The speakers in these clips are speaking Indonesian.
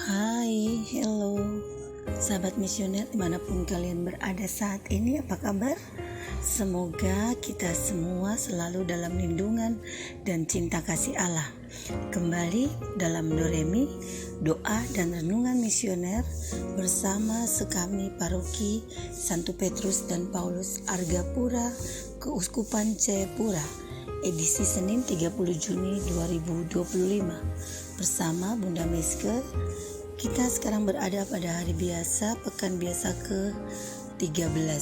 Hai, hello sahabat misioner dimanapun kalian berada saat ini, apa kabar? Semoga kita semua selalu dalam lindungan dan cinta kasih Allah. Kembali dalam Doremi, doa dan renungan misioner bersama sekami paroki Santo Petrus dan Paulus Argapura, Keuskupan Jayapura, edisi Senin 30 Juni 2025 bersama Bunda Meske. Kita sekarang berada pada hari biasa, pekan biasa ke-13.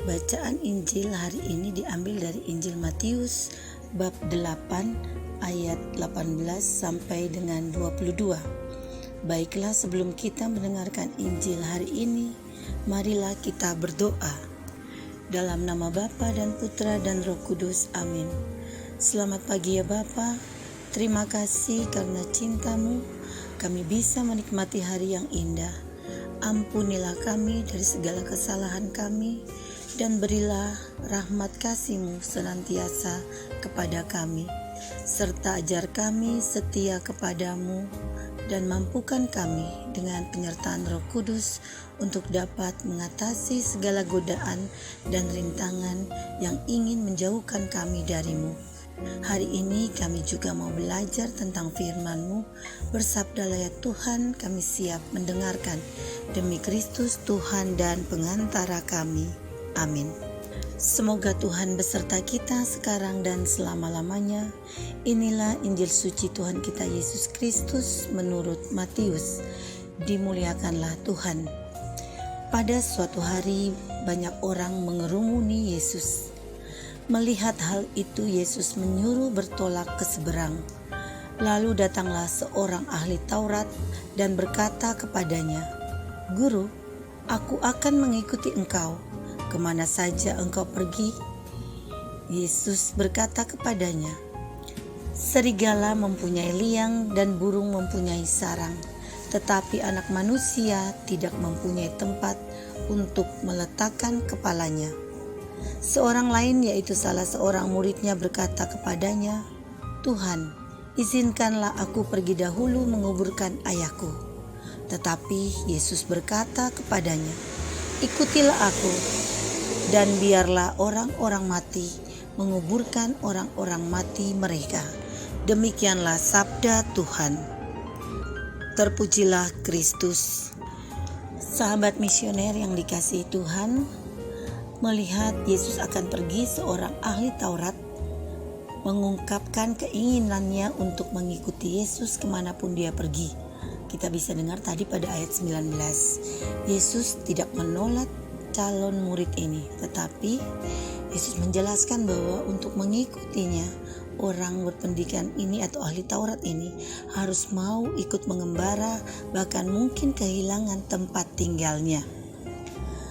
Bacaan Injil hari ini diambil dari Injil Matius bab 8 ayat 18 sampai dengan 22. Baiklah, sebelum kita mendengarkan Injil hari ini, marilah kita berdoa. Dalam nama Bapa dan Putra dan Roh Kudus, amin. Selamat pagi ya Bapa, terima kasih karena cinta-Mu kami bisa menikmati hari yang indah. Ampunilah kami dari segala kesalahan kami dan berilah rahmat kasih-Mu senantiasa kepada kami, serta ajar kami setia kepadamu dan mampukan kami dengan penyertaan Roh Kudus untuk dapat mengatasi segala godaan dan rintangan yang ingin menjauhkan kami dari-Mu. Hari ini kami juga mau belajar tentang firman-Mu. Bersabdalah ya Tuhan, kami siap mendengarkan. Demi Kristus Tuhan dan pengantara kami. Amin. Semoga Tuhan beserta kita sekarang dan selama-lamanya. Inilah Injil suci Tuhan kita Yesus Kristus menurut Matius. Dimuliakanlah Tuhan. Pada suatu hari banyak orang mengerumuni Yesus. Melihat hal itu, Yesus menyuruh bertolak ke seberang. Lalu datanglah seorang ahli Taurat dan berkata kepadanya, "Guru, aku akan mengikuti engkau, kemana saja engkau pergi." Yesus berkata kepadanya, "Serigala mempunyai liang dan burung mempunyai sarang, tetapi anak manusia tidak mempunyai tempat untuk meletakkan kepalanya." Seorang lain, yaitu salah seorang muridnya, berkata kepadanya, "Tuhan, izinkanlah aku pergi dahulu menguburkan ayahku." Tetapi Yesus berkata kepadanya, "Ikutilah aku, dan biarlah orang-orang mati menguburkan orang-orang mati mereka." Demikianlah sabda Tuhan. Terpujilah Kristus. Sahabat misioner yang dikasihi Tuhan, melihat Yesus akan pergi, seorang ahli Taurat mengungkapkan keinginannya untuk mengikuti Yesus kemanapun dia pergi. Kita bisa dengar tadi pada ayat 19. Yesus tidak menolak calon murid ini, tetapi Yesus menjelaskan bahwa untuk mengikutinya, orang berpendidikan ini atau ahli Taurat ini harus mau ikut mengembara, bahkan mungkin kehilangan tempat tinggalnya.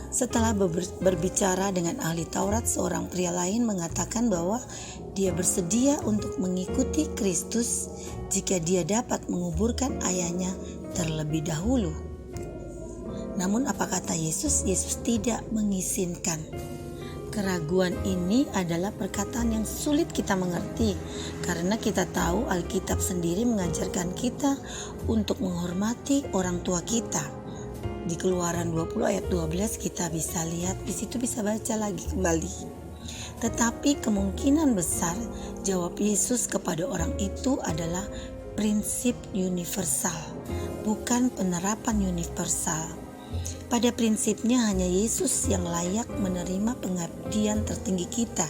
Setelah berbicara dengan ahli Taurat, seorang pria lain mengatakan bahwa dia bersedia untuk mengikuti Kristus jika dia dapat menguburkan ayahnya terlebih dahulu. Namun apa kata Yesus? Yesus tidak mengizinkan. Keraguan ini adalah perkataan yang sulit kita mengerti, karena kita tahu Alkitab sendiri mengajarkan kita untuk menghormati orang tua kita. Di Keluaran 20 ayat 12 kita bisa lihat, di situ bisa baca lagi kembali. Tetapi kemungkinan besar jawab Yesus kepada orang itu adalah prinsip universal, bukan penerapan universal. Pada prinsipnya hanya Yesus yang layak menerima pengabdian tertinggi kita,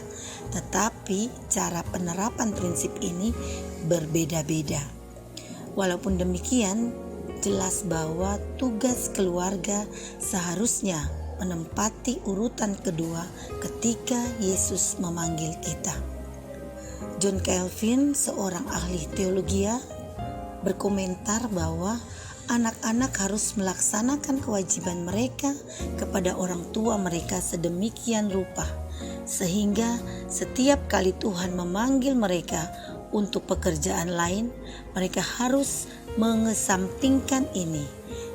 tetapi cara penerapan prinsip ini berbeda-beda. Walaupun demikian, jelas bahwa tugas keluarga seharusnya menempati urutan kedua ketika Yesus memanggil kita. John Calvin, seorang ahli teologi, berkomentar bahwa anak-anak harus melaksanakan kewajiban mereka kepada orang tua mereka sedemikian rupa, sehingga setiap kali Tuhan memanggil mereka untuk pekerjaan lain, mereka harus mengesampingkan ini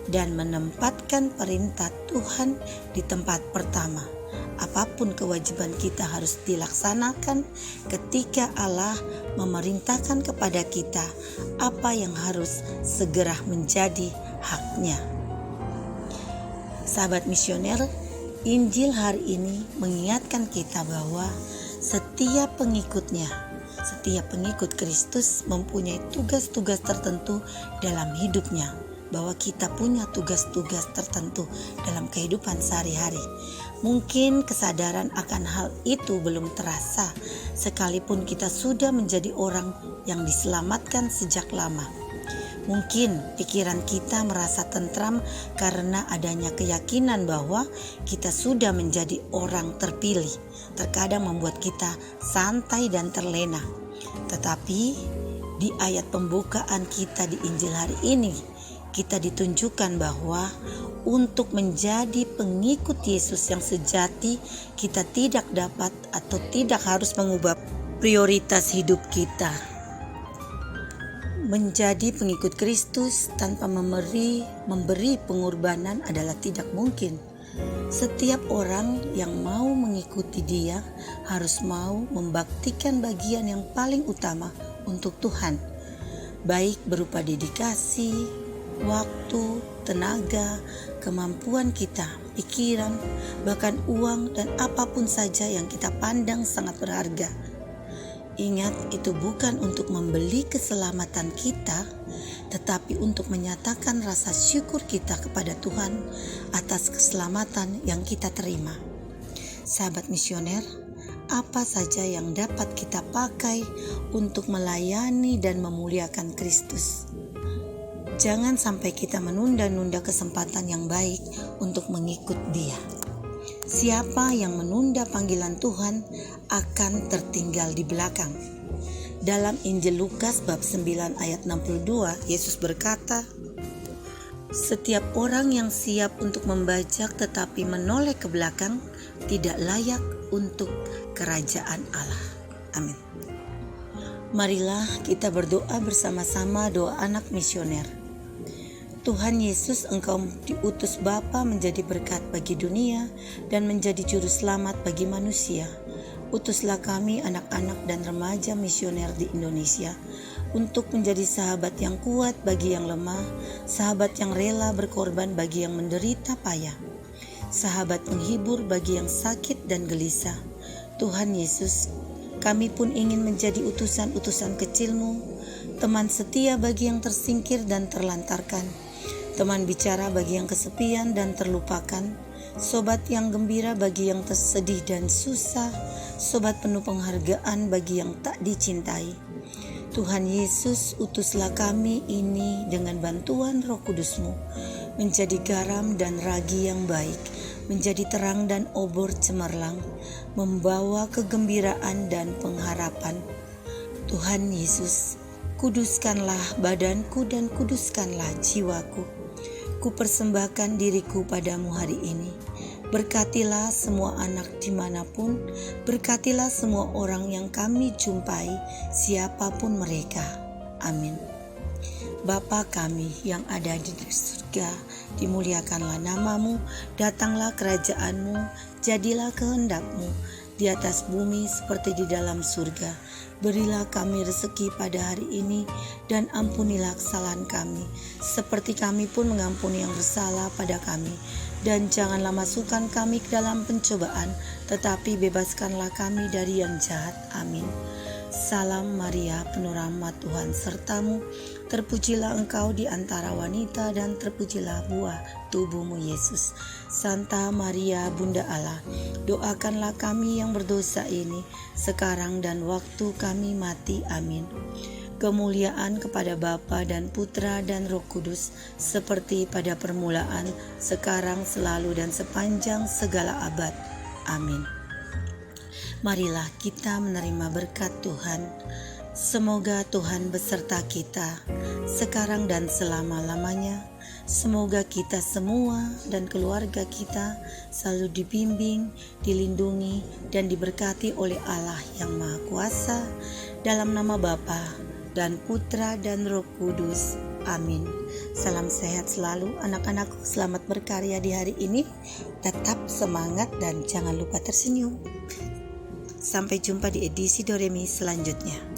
dan menempatkan perintah Tuhan di tempat pertama. apapun kewajiban kita harus dilaksanakan ketika Allah memerintahkan kepada kita apa yang harus segera menjadi haknya. Sahabat misioner, Injil hari ini mengingatkan kita bahwa setiap pengikut Kristus mempunyai tugas-tugas tertentu dalam hidupnya, bahwa kita punya tugas-tugas tertentu dalam kehidupan sehari-hari. Mungkin kesadaran akan hal itu belum terasa, sekalipun kita sudah menjadi orang yang diselamatkan sejak lama. Mungkin pikiran kita merasa tentram karena adanya keyakinan bahwa kita sudah menjadi orang terpilih. Terkadang membuat kita santai dan terlena. Tetapi di ayat pembukaan kita di Injil hari ini, kita ditunjukkan bahwa untuk menjadi pengikut Yesus yang sejati, kita tidak dapat atau tidak harus mengubah prioritas hidup kita. Menjadi pengikut Kristus tanpa memberi pengorbanan adalah tidak mungkin. Setiap orang yang mau mengikuti Dia harus mau membaktikan bagian yang paling utama untuk Tuhan, baik berupa dedikasi, waktu, tenaga, kemampuan kita, pikiran, bahkan uang dan apapun saja yang kita pandang sangat berharga. Ingat, itu bukan untuk membeli keselamatan kita, tetapi untuk menyatakan rasa syukur kita kepada Tuhan atas keselamatan yang kita terima. Sahabat misioner, apa saja yang dapat kita pakai untuk melayani dan memuliakan Kristus? Jangan sampai kita menunda-nunda kesempatan yang baik untuk mengikut Dia. Siapa yang menunda panggilan Tuhan akan tertinggal di belakang. Dalam Injil Lukas bab 9 ayat 62, Yesus berkata, "Setiap orang yang siap untuk membajak tetapi menoleh ke belakang tidak layak untuk kerajaan Allah." Amin. Marilah kita berdoa bersama-sama doa anak misioner. Tuhan Yesus, Engkau diutus Bapa menjadi berkat bagi dunia dan menjadi juru selamat bagi manusia. Utuslah kami anak-anak dan remaja misioner di Indonesia untuk menjadi sahabat yang kuat bagi yang lemah, sahabat yang rela berkorban bagi yang menderita payah, sahabat penghibur bagi yang sakit dan gelisah. Tuhan Yesus, kami pun ingin menjadi utusan-utusan kecil-Mu, teman setia bagi yang tersingkir dan terlantarkan, teman bicara bagi yang kesepian dan terlupakan, sobat yang gembira bagi yang tersedih dan susah, sobat penuh penghargaan bagi yang tak dicintai. Tuhan Yesus, utuslah kami ini dengan bantuan Roh Kudus-Mu, menjadi garam dan ragi yang baik, menjadi terang dan obor cemerlang, membawa kegembiraan dan pengharapan. Tuhan Yesus, kuduskanlah badanku dan kuduskanlah jiwaku. Kupersembahkan diriku padamu hari ini. Berkatilah semua anak dimanapun, berkatilah semua orang yang kami jumpai, siapapun mereka. Amin. Bapa kami yang ada di surga, dimuliakanlah namamu, datanglah kerajaanmu, jadilah kehendak-Mu di atas bumi seperti di dalam surga. Berilah kami rezeki pada hari ini dan ampunilah kesalahan kami, seperti kami pun mengampuni yang bersalah pada kami. Dan janganlah masukkan kami ke dalam pencobaan, tetapi bebaskanlah kami dari yang jahat. Amin. Salam Maria, penuh rahmat Tuhan sertamu, terpujilah engkau di antara wanita dan terpujilah buah tubuhmu Yesus. Santa Maria Bunda Allah, doakanlah kami yang berdosa ini, sekarang dan waktu kami mati. Amin. Kemuliaan kepada Bapa dan Putra dan Roh Kudus, seperti pada permulaan, sekarang, selalu, dan sepanjang segala abad. Amin. Marilah kita menerima berkat Tuhan. Semoga Tuhan beserta kita, sekarang dan selama-lamanya. Semoga kita semua dan keluarga kita selalu dibimbing, dilindungi, dan diberkati oleh Allah yang Maha Kuasa, dalam nama Bapa dan Putra dan Roh Kudus. Amin. Salam sehat selalu anak-anakku, selamat berkarya di hari ini. Tetap semangat dan jangan lupa tersenyum. Sampai jumpa di edisi Doremi selanjutnya.